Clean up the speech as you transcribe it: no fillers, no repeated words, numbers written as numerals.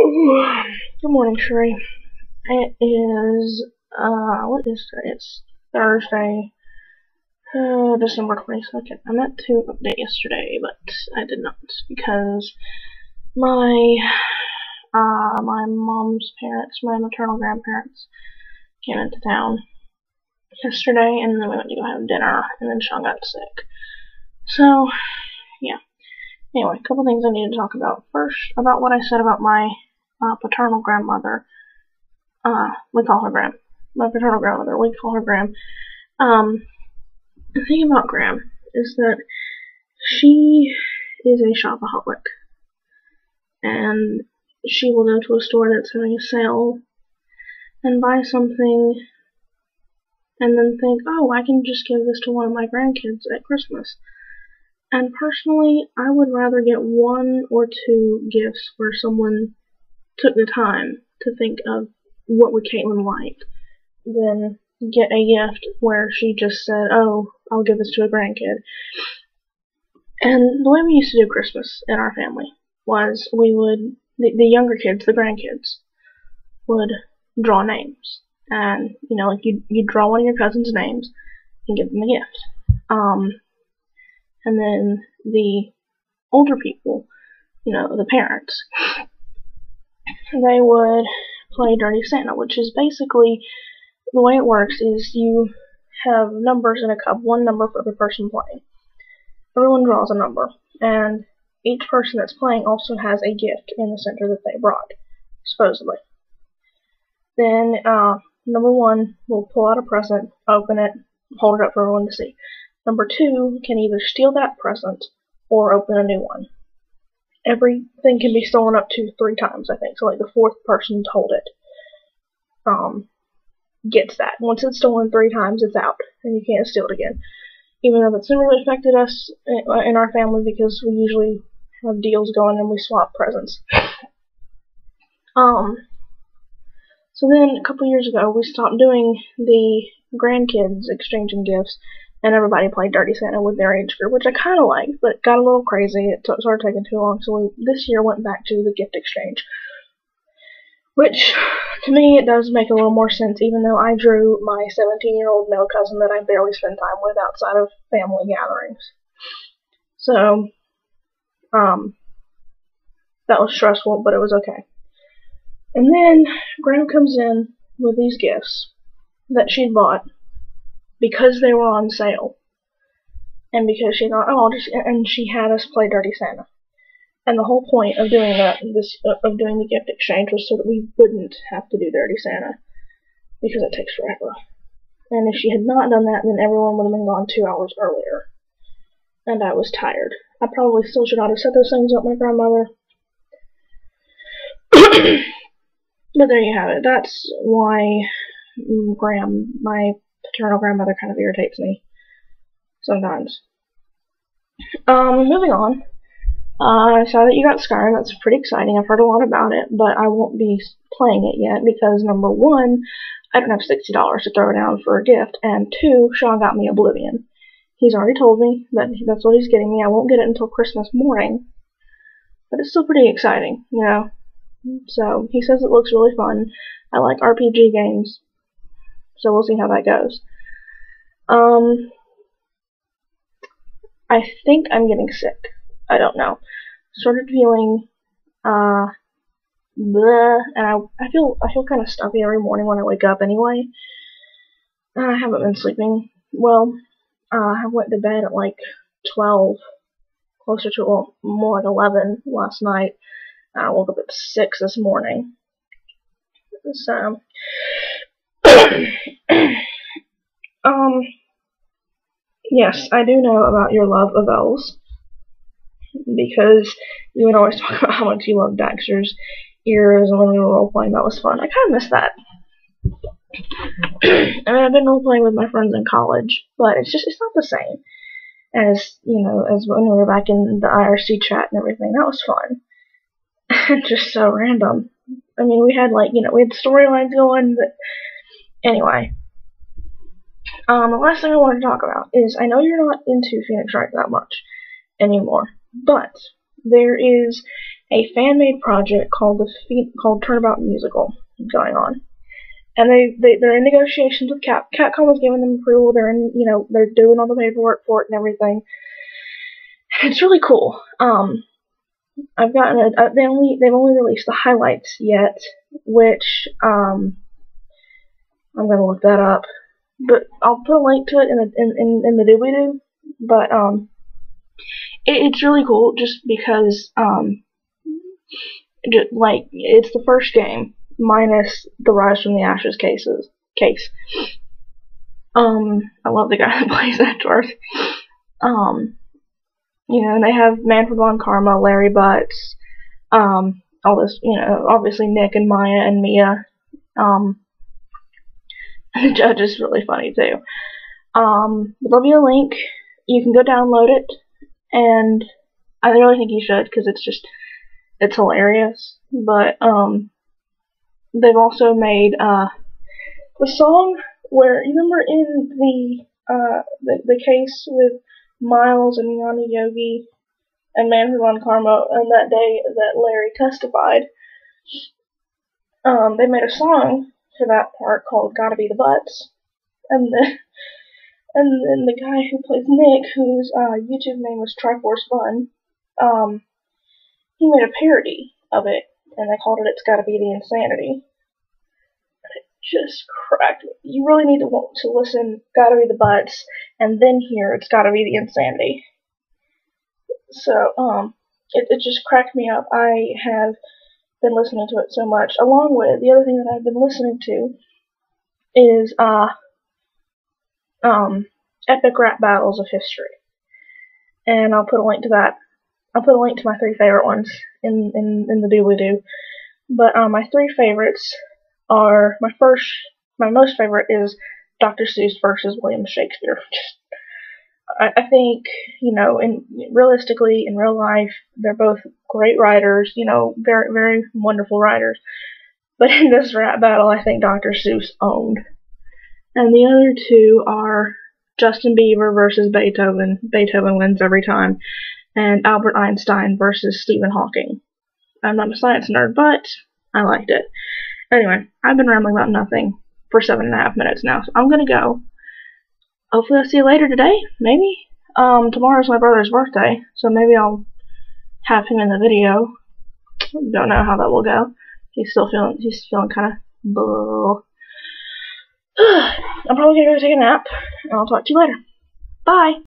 Good morning, Sheree. It is, what is today? It's Thursday, December 22nd. I meant to update yesterday, but I did not because my, my mom's parents, my maternal grandparents, came into town yesterday, and then we went to go have dinner, and then Sean got sick. So, yeah. Anyway, a couple things I need to talk about. First, about what I said about my paternal grandmother. We call her Gram. My paternal grandmother, we call her Gram. The thing about Gram is that she is a shopaholic. And she will go to a store that's having a sale and buy something and then think, oh, I can just give this to one of my grandkids at Christmas. And personally, I would rather get one or two gifts where someone took the time to think of what would Caitlin like than get a gift where she just said, oh, I'll give this to a grandkid. And the way we used to do Christmas in our family was we would, the younger kids, the grandkids, would draw names. And, like you'd draw one of your cousin's names and give them a gift. And then the older people, the parents, they would play Dirty Santa, which is basically, the way it works is you have numbers in a cup, one number for every person playing. Everyone draws a number, and each person that's playing also has a gift in the center that they brought, supposedly. Then, number one will pull out a present, open it, hold it up for everyone to see. Number two can either steal that present or open a new one. Everything can be stolen up to 3 times, I think. So, the fourth person to hold it gets that. Once it's stolen 3 times, it's out, and you can't steal it again. Even though that's never really affected us in our family because we usually have deals going and we swap presents. So then, a couple years ago, we stopped doing the grandkids exchanging gifts, and everybody played Dirty Santa with their age group, which I kind of liked, but got a little crazy. It started taking too long, so we this year went back to the gift exchange. Which, to me, it does make a little more sense, even though I drew my 17-year-old male cousin that I barely spend time with outside of family gatherings. So, that was stressful, but it was okay. And then, Graham comes in with these gifts that she'd bought because they were on sale. And because she thought, oh, and she had us play Dirty Santa. And the whole point of doing that, of doing the gift exchange, was so that we wouldn't have to do Dirty Santa, because it takes forever. And if she had not done that, then everyone would have been gone 2 hours earlier. And I was tired. I probably still should not have set those things up with my grandmother. But there you have it. That's why my paternal grandmother, kind of irritates me sometimes. Moving on. I saw that you got Skyrim. That's pretty exciting. I've heard a lot about it, but I won't be playing it yet because, number one, I don't have $60 to throw down for a gift, and two, Sean got me Oblivion. He's already told me that that's what he's getting me. I won't get it until Christmas morning, but it's still pretty exciting, So, he says it looks really fun. I like RPG games, so we'll see how that goes. I think I'm getting sick. I don't know. Started feeling, bleh, and I feel kind of stuffy every morning when I wake up anyway. I haven't been sleeping well. I went to bed at 12, closer to, more like 11 last night. I woke up at 6 this morning. So, yes, I do know about your love of Elves, because you would always talk about how much you loved Daxter's ears, and when we were role-playing, that was fun. I kind of miss that. I mean, I've been role-playing with my friends in college, but it's not the same as, as when we were back in the IRC chat and everything. That was fun. Just so random. I mean, we had, we had storylines going, but anyway. The last thing I wanted to talk about is, I know you're not into Phoenix Wright that much anymore, but there is a fan-made project called Turnabout Musical going on. And they're in negotiations with Capcom has given them approval. They're they're doing all the paperwork for it and everything. It's really cool. I've gotten they've only released the highlights yet, which I'm gonna look that up. But I'll put a link to it in the doobly-doo. But it's really cool just because it's the first game minus the Rise from the Ashes case. I love the guy that plays that Darth. And they have Manfred von Karma, Larry Butts, all this, obviously Nick and Maya and Mia. The judge is really funny too. There'll be a link. You can go download it, and I really think you should because it's hilarious. But they've also made the song where you remember in the case with Miles and Yanni Yogi and Manfred von Karma on that day that Larry testified. They made a song for that part called "Gotta Be the Butts," and then the guy who plays Nick, whose YouTube name is Triforce Bun, he made a parody of it, and they called it "It's Gotta Be the Insanity." Just cracked me. You really need to listen Gotta Be the Butts and then hear It's Gotta Be the Insanity. So, it just cracked me up. I have been listening to it so much. Along with the other thing that I've been listening to is Epic Rap Battles of History. And I'll put a link to that. I'll put a link to my 3 favorite ones in the doobly-doo. But my 3 favorites are my most favorite is Dr. Seuss versus William Shakespeare. I think, realistically, in real life, they're both great writers, very, very wonderful writers. But in this rap battle, I think Dr. Seuss owned. And the other 2 are Justin Bieber versus Beethoven. Beethoven wins every time. And Albert Einstein versus Stephen Hawking. I'm not a science nerd, but I liked it. Anyway, I've been rambling about nothing for 7.5 minutes now, so I'm gonna go. Hopefully I'll see you later today, maybe. Tomorrow's my brother's birthday, so maybe I'll have him in the video. Don't know how that will go. He's feeling kind of bull. I'm probably gonna go take a nap, and I'll talk to you later. Bye!